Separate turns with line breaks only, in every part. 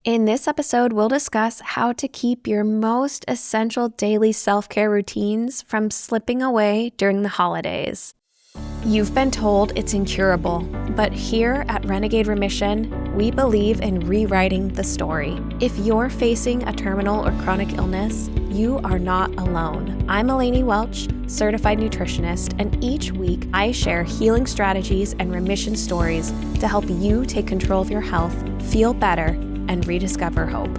In this episode, we'll discuss how to keep your most essential daily self-care routines from slipping away during the holidays. You've been told it's incurable, but here at Renegade Remission, we believe in rewriting the story. If you're facing a terminal or chronic illness, you are not alone. I'm Eleni Welch, certified nutritionist, and each week I share healing strategies and remission stories to help you take control of your health, feel better, and rediscover hope.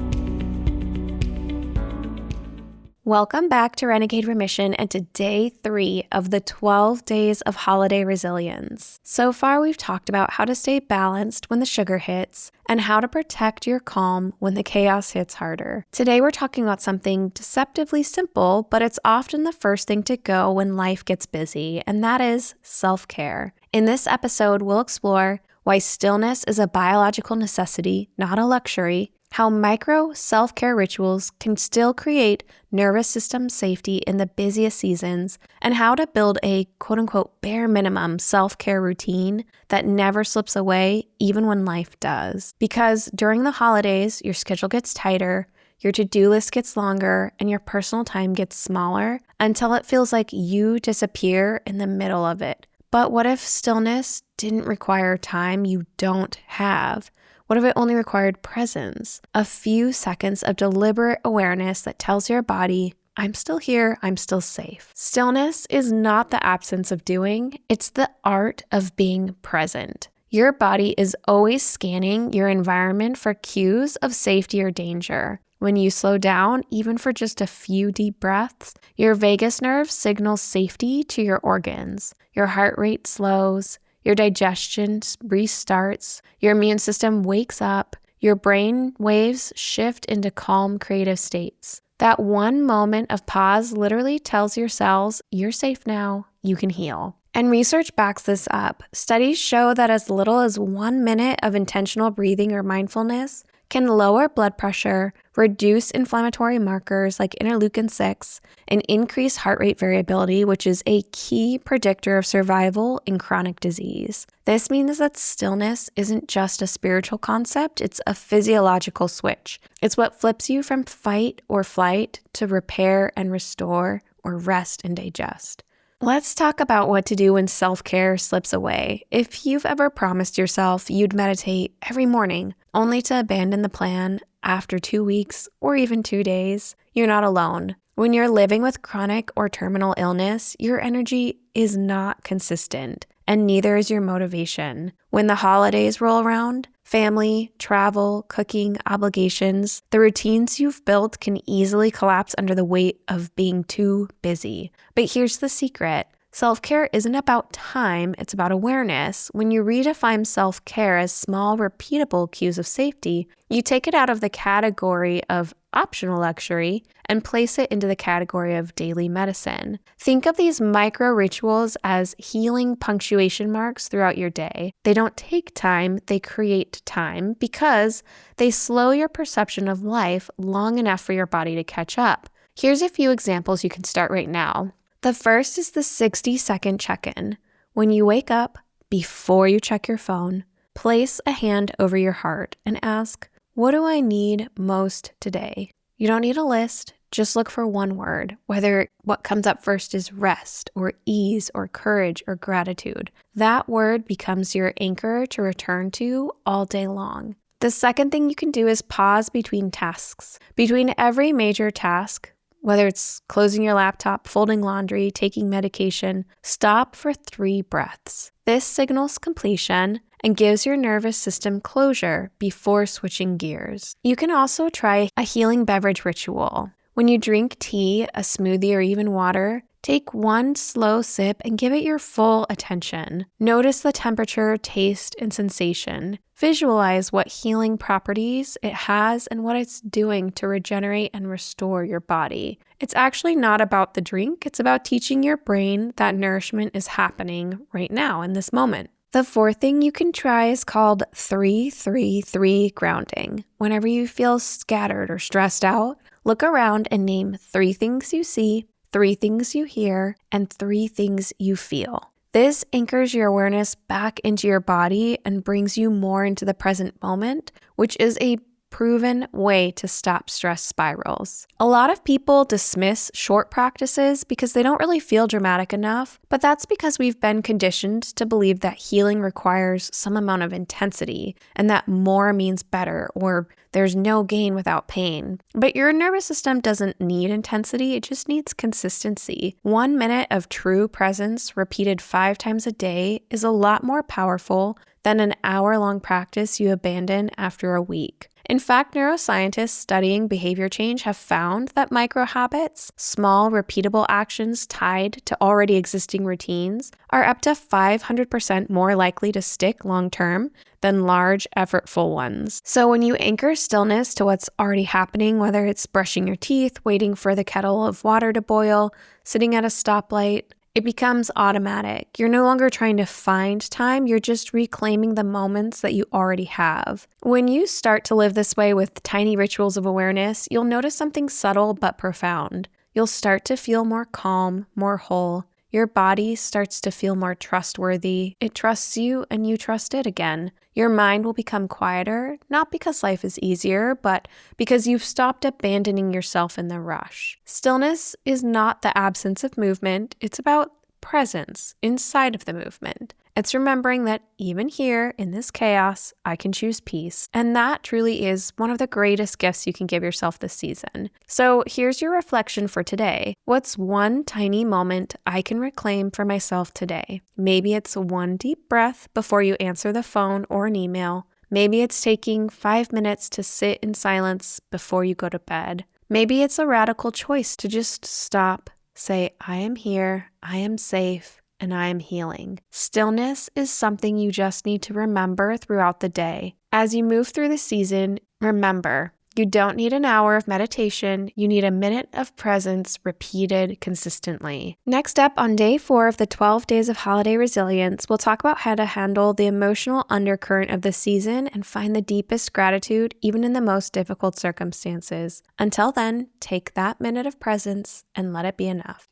Welcome back to Renegade Remission and to day 3 of the 12 days of holiday resilience. So far, we've talked about how to stay balanced when the sugar hits and how to protect your calm when the chaos hits harder. Today, we're talking about something deceptively simple, but it's often the first thing to go when life gets busy, and that is self-care. In this episode, we'll explore why stillness is a biological necessity, not a luxury, how micro self-care rituals can still create nervous system safety in the busiest seasons, and how to build a quote-unquote bare minimum self-care routine that never slips away even when life does. Because during the holidays, your schedule gets tighter, your to-do list gets longer, and your personal time gets smaller until it feels like you disappear in the middle of it. But what if stillness didn't require time you don't have? What if it only required presence? A few seconds of deliberate awareness that tells your body, I'm still here, I'm still safe. Stillness is not the absence of doing, it's the art of being present. Your body is always scanning your environment for cues of safety or danger. When you slow down, even for just a few deep breaths, your vagus nerve signals safety to your organs. Your heart rate slows, your digestion restarts, your immune system wakes up, your brain waves shift into calm, creative states. That one moment of pause literally tells your cells, you're safe now, you can heal. And research backs this up. Studies show that as little as 1 minute of intentional breathing or mindfulness can lower blood pressure, reduce inflammatory markers like interleukin-6, and increase heart rate variability, which is a key predictor of survival in chronic disease. This means that stillness isn't just a spiritual concept, it's a physiological switch. It's what flips you from fight or flight to repair and restore, or rest and digest. Let's talk about what to do when self-care slips away. If you've ever promised yourself you'd meditate every morning, only to abandon the plan after 2 weeks or even 2 days, you're not alone. When you're living with chronic or terminal illness, your energy is not consistent, and neither is your motivation. When the holidays roll around, family, travel, cooking, obligations, the routines you've built can easily collapse under the weight of being too busy. But here's the secret. Self-care isn't about time, it's about awareness. When you redefine self-care as small, repeatable cues of safety, you take it out of the category of optional luxury and place it into the category of daily medicine. Think of these micro rituals as healing punctuation marks throughout your day. They don't take time, they create time because they slow your perception of life long enough for your body to catch up. Here's a few examples you can start right now. The first is the 60-second check-in. When you wake up, before you check your phone, place a hand over your heart and ask, what do I need most today? You don't need a list, just look for one word, whether what comes up first is rest or ease or courage or gratitude. That word becomes your anchor to return to all day long. The second thing you can do is pause between tasks. Between every major task, whether it's closing your laptop, folding laundry, taking medication, stop for 3 breaths. This signals completion and gives your nervous system closure before switching gears. You can also try a healing beverage ritual. When you drink tea, a smoothie, or even water, take one slow sip and give it your full attention. Notice the temperature, taste, and sensation. Visualize what healing properties it has and what it's doing to regenerate and restore your body. It's actually not about the drink, it's about teaching your brain that nourishment is happening right now in this moment. The fourth thing you can try is called 3-3-3 grounding. Whenever you feel scattered or stressed out, look around and name 3 things you see, 3 things you hear, and 3 things you feel. This anchors your awareness back into your body and brings you more into the present moment, which is a proven way to stop stress spirals. A lot of people dismiss short practices because they don't really feel dramatic enough, but that's because we've been conditioned to believe that healing requires some amount of intensity and that more means better, or there's no gain without pain. But your nervous system doesn't need intensity, it just needs consistency. 1 minute of true presence repeated 5 times a day is a lot more powerful than an hour-long practice you abandon after a week. In fact, neuroscientists studying behavior change have found that micro habits, small repeatable actions tied to already existing routines, are up to 500% more likely to stick long-term than large, effortful ones. So when you anchor stillness to what's already happening, whether it's brushing your teeth, waiting for the kettle of water to boil, sitting at a stoplight, it becomes automatic. You're no longer trying to find time, you're just reclaiming the moments that you already have. When you start to live this way with tiny rituals of awareness, you'll notice something subtle but profound. You'll start to feel more calm, more whole. Your body starts to feel more trustworthy. It trusts you and you trust it again. Your mind will become quieter, not because life is easier, but because you've stopped abandoning yourself in the rush. Stillness is not the absence of movement. It's about presence inside of the movement. It's remembering that even here in this chaos, I can choose peace. And that truly is one of the greatest gifts you can give yourself this season. So here's your reflection for today. What's one tiny moment I can reclaim for myself today? Maybe it's one deep breath before you answer the phone or an email. Maybe it's taking 5 minutes to sit in silence before you go to bed. Maybe it's a radical choice to just stop, say, I am here, I am safe, and I am healing. Stillness is something you just need to remember throughout the day. As you move through the season, remember, you don't need an hour of meditation, you need a minute of presence repeated consistently. Next up, on day 4 of the 12 days of holiday resilience, we'll talk about how to handle the emotional undercurrent of the season and find the deepest gratitude even in the most difficult circumstances. Until then, take that minute of presence and let it be enough.